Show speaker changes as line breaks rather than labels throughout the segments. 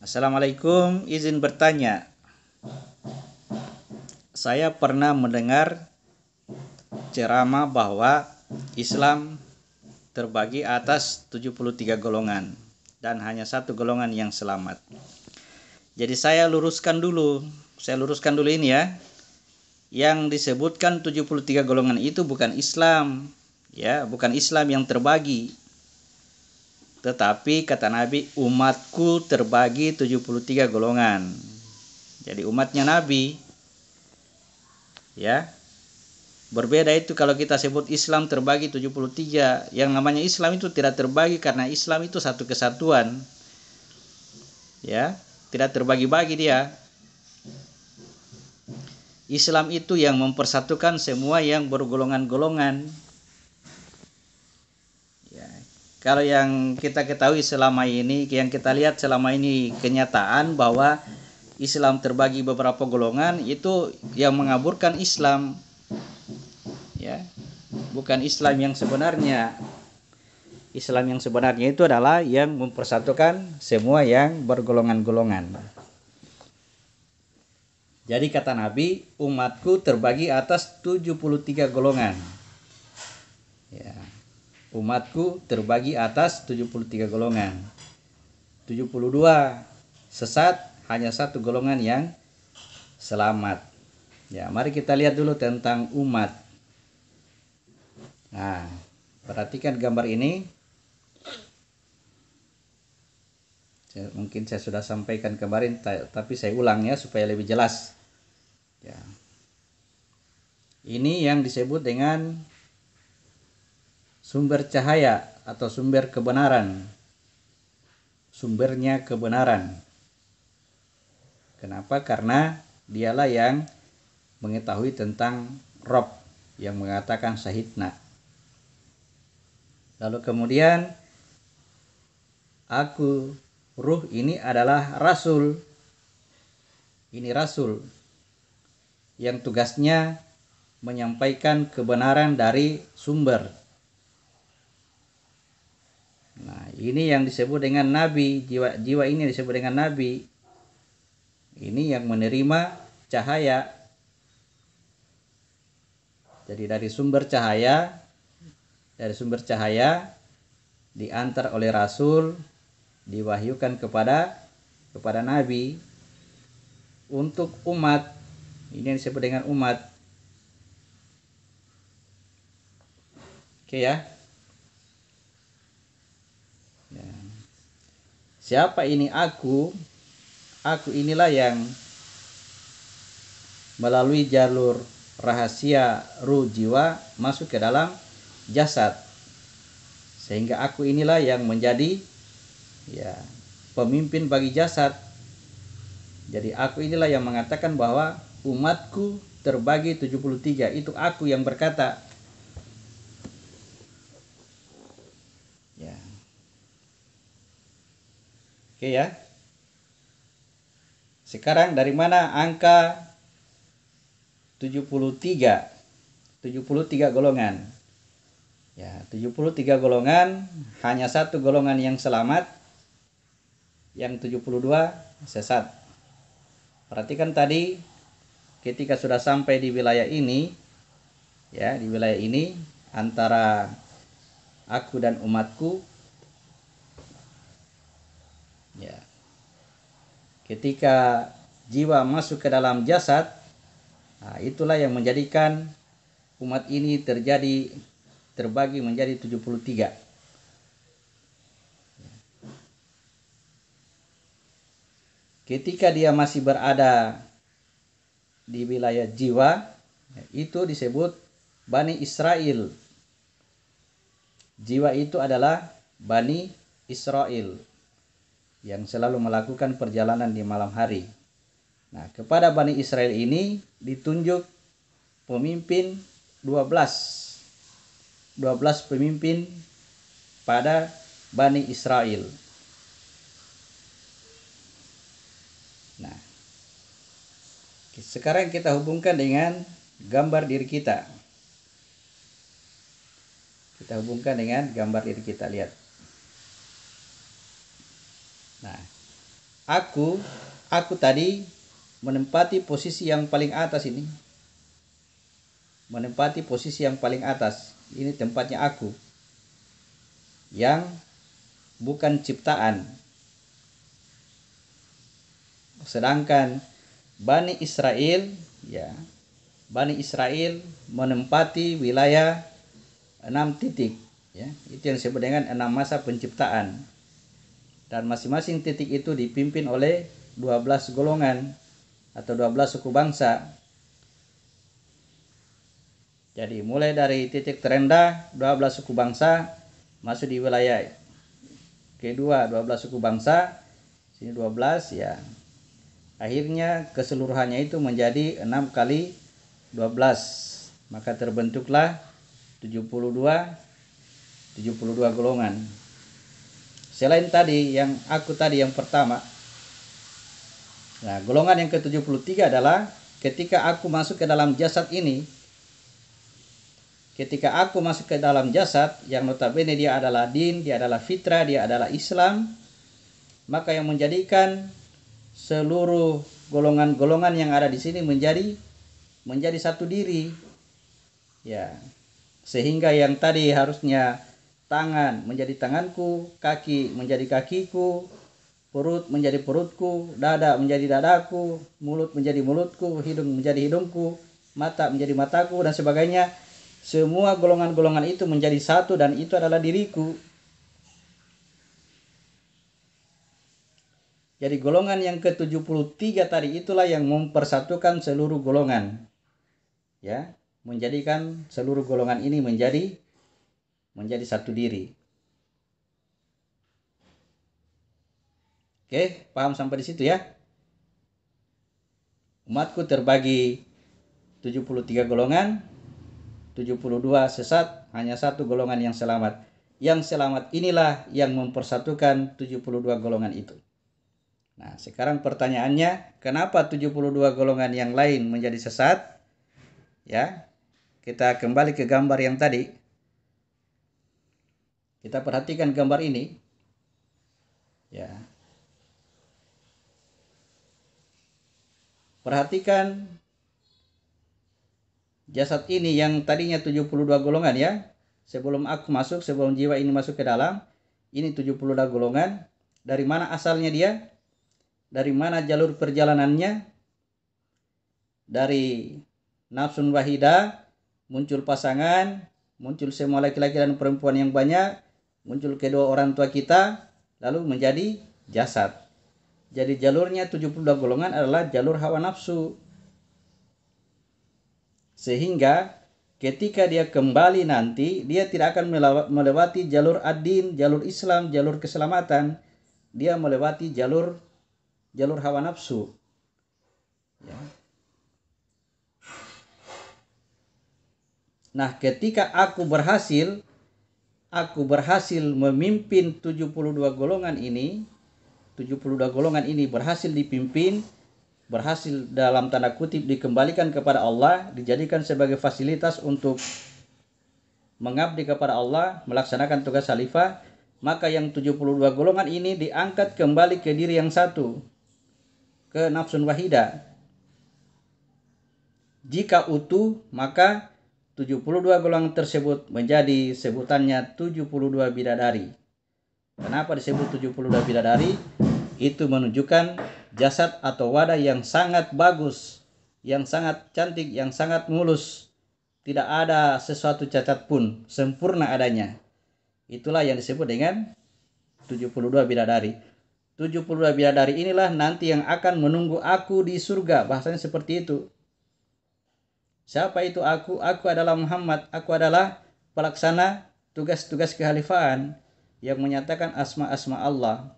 Assalamualaikum, izin bertanya. Saya pernah mendengar ceramah bahwa Islam terbagi atas 73 golongan dan hanya satu golongan yang selamat. Jadi saya luruskan dulu ini ya. Yang disebutkan 73 golongan itu bukan Islam, ya, bukan Islam yang terbagi. Tetapi kata Nabi, umatku terbagi 73 golongan. Jadi umatnya Nabi, ya. Berbeda itu kalau kita sebut Islam terbagi 73. Yang namanya Islam itu tidak terbagi karena Islam itu satu kesatuan. Ya, tidak terbagi-bagi dia. Islam itu yang mempersatukan semua yang bergolongan-golongan. Ya, kalau yang kita ketahui selama ini, yang kita lihat selama ini kenyataan bahwa Islam terbagi beberapa golongan, itu yang mengaburkan Islam. Ya, bukan Islam yang sebenarnya. Islam yang sebenarnya itu adalah yang mempersatukan semua yang bergolongan-golongan. Jadi kata Nabi, umatku terbagi atas 73 golongan. Ya, umatku terbagi atas 73 golongan. 72 sesat, hanya satu golongan yang selamat. Ya, mari kita lihat dulu tentang umat. Nah, perhatikan gambar ini. Mungkin saya sudah sampaikan kemarin, tapi saya ulang ya supaya lebih jelas. Ya. Ini yang disebut dengan sumber cahaya atau sumber kebenaran. Sumbernya kebenaran. Kenapa? Karena dialah yang mengetahui tentang Rob yang mengatakan syahidna. Lalu kemudian aku ruh ini adalah rasul. Ini rasul yang tugasnya menyampaikan kebenaran dari sumber. Nah, ini yang disebut dengan nabi, jiwa ini disebut dengan nabi. Ini yang menerima cahaya. Jadi dari sumber cahaya diantar oleh rasul, diwahyukan kepada nabi untuk umat. Ini yang disebut dengan umat. Oke ya. Siapa ini aku? Aku inilah yang melalui jalur rahasia ruh jiwa masuk ke dalam jasad. Sehingga aku inilah yang menjadi pemimpin bagi jasad. Jadi aku inilah yang mengatakan bahwa umatku terbagi 73. Itu aku yang berkata. Ya. Oke ya. Sekarang dari mana angka 73? 73 golongan. Ya, 73 golongan, hanya satu golongan yang selamat. Yang 72 sesat. Perhatikan tadi ketika sudah sampai di wilayah ini, ya, di wilayah ini antara aku dan umatku, ya. Ketika jiwa masuk ke dalam jasad, nah, itulah yang menjadikan umat ini terbagi menjadi 73. Ketika dia masih berada di wilayah jiwa, itu disebut Bani Israel. Jiwa itu adalah Bani Israel yang selalu melakukan perjalanan di malam hari. Nah, kepada Bani Israel ini ditunjuk pemimpin 12 pemimpin pada Bani Israel. Nah, sekarang kita hubungkan dengan gambar diri kita. Kita hubungkan dengan gambar diri kita, lihat. Nah, aku tadi menempati posisi yang paling atas ini. Menempati posisi yang paling atas. Ini tempatnya aku. Yang bukan ciptaan. Sedangkan Bani Israel, ya, Bani Israel menempati wilayah 6 titik, ya. Itu yang disebut dengan 6 masa penciptaan. Dan masing-masing titik itu dipimpin oleh 12 golongan atau 12 suku bangsa. Jadi mulai dari titik terendah 12 suku bangsa masuk di wilayah kedua 12 suku bangsa, sini 12, ya. Akhirnya keseluruhannya itu menjadi 6 kali 12. Maka terbentuklah 72 golongan. Selain tadi yang pertama. Nah, golongan yang ke-73 adalah ketika aku masuk ke dalam jasad ini. Ketika aku masuk ke dalam jasad yang notabene dia adalah din, dia adalah fitrah, dia adalah Islam, maka yang menjadikan seluruh golongan-golongan yang ada di sini menjadi satu diri. Ya. Sehingga yang tadi harusnya tangan menjadi tanganku, kaki menjadi kakiku, perut menjadi perutku, dada menjadi dadaku, mulut menjadi mulutku, hidung menjadi hidungku, mata menjadi mataku, dan sebagainya. Semua golongan-golongan itu menjadi satu dan itu adalah diriku. Jadi golongan yang ke-73 tadi itulah yang mempersatukan seluruh golongan. Ya, menjadikan seluruh golongan ini menjadi satu diri. Oke, paham sampai di situ ya? Umatku terbagi 73 golongan, 72 sesat, hanya satu golongan yang selamat. Yang selamat inilah yang mempersatukan 72 golongan itu. Nah, sekarang pertanyaannya, kenapa 72 golongan yang lain menjadi sesat? Ya, kita kembali ke gambar yang tadi. Kita perhatikan gambar ini. Ya. Perhatikan jasad ini yang tadinya 72 golongan ya. Sebelum aku masuk, sebelum jiwa ini masuk ke dalam, ini 72 golongan. Dari mana asalnya dia? Dari mana jalur perjalanannya? Dari nafsun wahidah, muncul pasangan, muncul semua laki-laki dan perempuan yang banyak, muncul kedua orang tua kita, lalu menjadi jasad. Jadi jalurnya 72 golongan adalah jalur hawa nafsu. Sehingga ketika dia kembali nanti, dia tidak akan melewati jalur ad-din, jalur Islam, jalur keselamatan. Dia melewati jalur hawa nafsu. Ya. Nah, ketika aku berhasil memimpin 72 golongan ini, 72 golongan ini berhasil dipimpin, berhasil dalam tanda kutip dikembalikan kepada Allah, dijadikan sebagai fasilitas untuk mengabdi kepada Allah, melaksanakan tugas khalifah, maka yang 72 golongan ini diangkat kembali ke diri yang satu, ke nafsun wahidah. Jika utuh, maka 72 golongan tersebut menjadi sebutannya 72 bidadari. Kenapa disebut 72 bidadari? Itu menunjukkan jasad atau wadah yang sangat bagus, yang sangat cantik, yang sangat mulus. Tidak ada sesuatu cacat pun, sempurna adanya. Itulah yang disebut dengan 72 bidadari. 72 bidadari inilah nanti yang akan menunggu aku di surga. Bahasanya seperti itu. Siapa itu aku? Aku adalah Muhammad. Aku adalah pelaksana tugas-tugas kekhalifahan yang menyatakan asma-asma Allah.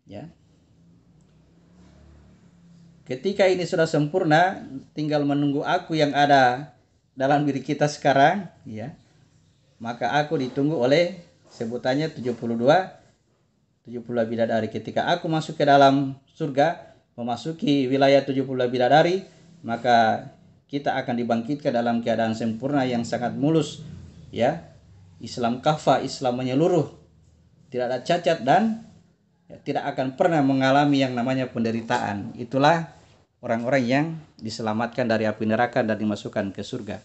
Ya. Ketika ini sudah sempurna, tinggal menunggu aku yang ada dalam diri kita sekarang, ya. Maka aku ditunggu oleh sebutannya 72 bidadari. Ketika aku masuk ke dalam surga, memasuki wilayah 72 bidadari, maka kita akan dibangkitkan dalam keadaan sempurna yang sangat mulus, ya. Islam kafah, Islam menyeluruh, tidak ada cacat dan tidak akan pernah mengalami yang namanya penderitaan. Itulah orang-orang yang diselamatkan dari api neraka dan dimasukkan ke surga.